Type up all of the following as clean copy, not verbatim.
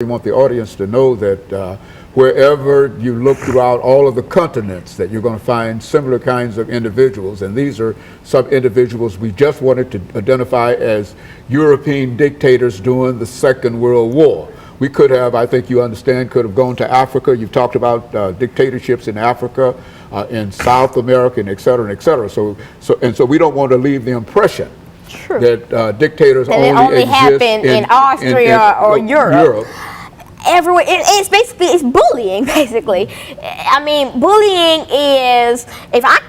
We want the audience to know that wherever you look throughout all of the continents, that you're going to find similar kinds of individuals, and these are some individuals we just wanted to identify as European dictators during the Second World War. We could have, I think you understand, could have gone to Africa. You've talked about dictatorships in Africa, in South America, and et cetera, and et cetera. So we don't want to leave the impression that dictators only happen in Austria or Europe. Everywhere. It's bullying, basically. I mean, bullying is, if I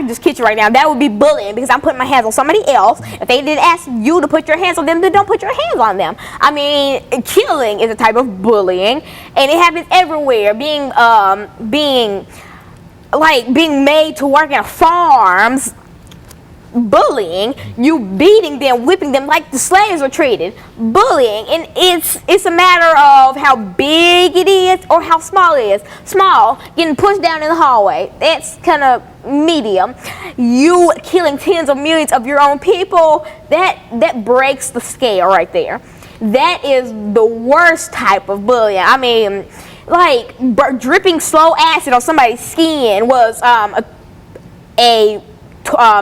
just kicked you right now, that would be bullying because I'm putting my hands on somebody else. If they didn't ask you to put your hands on them, then don't put your hands on them. I mean, killing is a type of bullying, and it happens everywhere. Being made to work at farms, bullying, you beating them, whipping them like the slaves were treated, bullying, and it's a matter of how big it is or how small it is. Small, getting pushed down in the hallway, that's kind of medium. You killing tens of millions of your own people, that breaks the scale right there. That is the worst type of bullying. I mean, like dripping slow acid on somebody's skin was a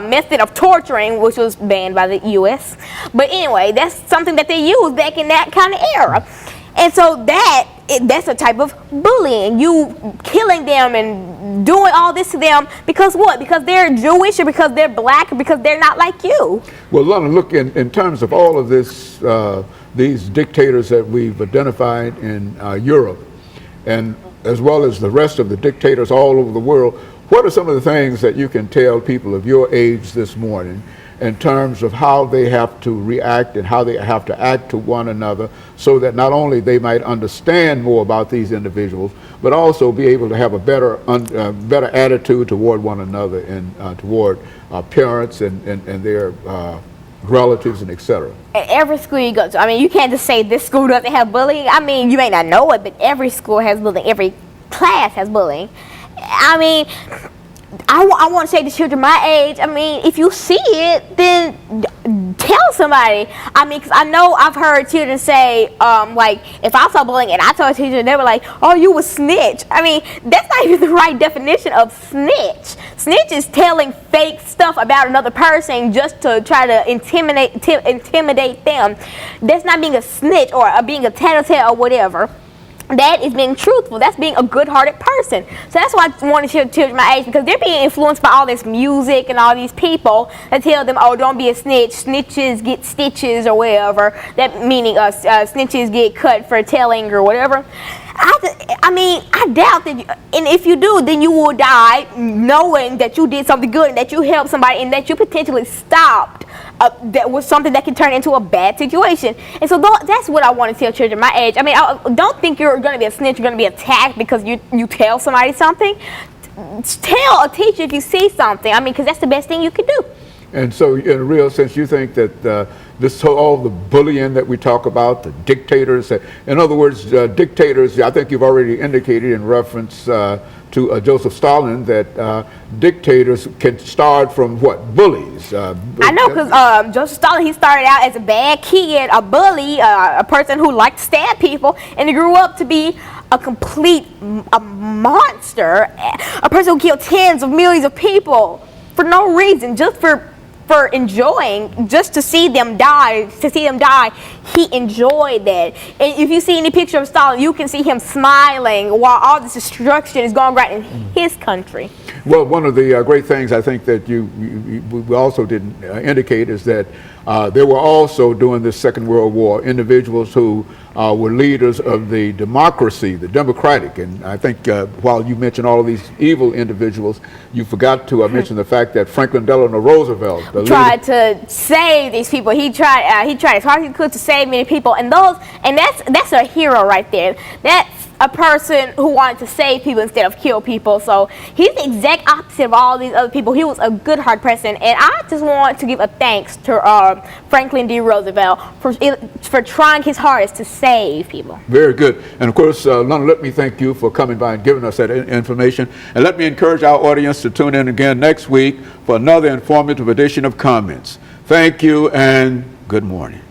method of torturing, which was banned by the U.S. But anyway, that's something that they used back in that kind of era. And so that's a type of bullying. You killing them and doing all this to them because what? Because they're Jewish, or because they're black, or because they're not like you. Well, Lana, look, in terms of all of this, these dictators that we've identified in Europe, and as well as the rest of the dictators all over the world, what are some of the things that you can tell people of your age this morning in terms of how they have to react and how they have to act to one another so that not only they might understand more about these individuals, but also be able to have a better attitude toward one another and toward parents and their relatives and etc. Every school you go to, I mean, you can't just say this school doesn't have bullying. I mean, you may not know it, but every school has bullying. Every class has bullying. I mean, I want to say to children my age, I mean, if you see it, then tell somebody. I mean, because I know I've heard children say, like, if I saw bullying and I told a teacher, they were like, oh, you a snitch. I mean, that's not even the right definition of snitch. Snitch is telling fake stuff about another person just to try to intimidate them. That's not being a snitch or being a tattletale or whatever. That is being truthful. That's being a good-hearted person. So that's why I want to share children my age, because they're being influenced by all this music and all these people that tell them, oh, don't be a snitch. Snitches get stitches or whatever. That meaning snitches get cut for telling or whatever. I mean, I doubt that, and if you do, then you will die knowing that you did something good and that you helped somebody and that you potentially stopped that was something that can turn into a bad situation. And so that's what I want to tell children my age. I mean, don't think you're going to be a snitch, you're going to be attacked because you tell somebody something. Tell a teacher if you see something. I mean, because that's the best thing you can do. And so, in a real sense, you think that all the bullying that we talk about, the dictators, in other words, dictators, I think you've already indicated in reference to Joseph Stalin that dictators can start from what? Bullies. I know, because Joseph Stalin, he started out as a bad kid, a bully, a person who liked to stab people, and he grew up to be a complete monster, a person who killed tens of millions of people for no reason, just for enjoying, just to see them die. He enjoyed that. And if you see any picture of Stalin, you can see him smiling while all this destruction is going right in his country. Well, one of the great things I think that we also didn't indicate is that there were also, during this Second World War, individuals who were leaders of the democracy, the democratic. And I think while you mentioned all of these evil individuals, you forgot to mention the fact that Franklin Delano Roosevelt tried to save these people. He tried as hard as he could to save many people, and that's a hero right there. That's a person who wanted to save people instead of kill people. So he's the exact opposite of all these other people. He was a good heart person, and I just want to give a thanks to Franklin D. Roosevelt for trying his hardest to save people. Very good. And of course, Lana, let me thank you for coming by and giving us that information, and let me encourage our audience to tune in again next week for another informative edition of Comments. Thank you and good morning.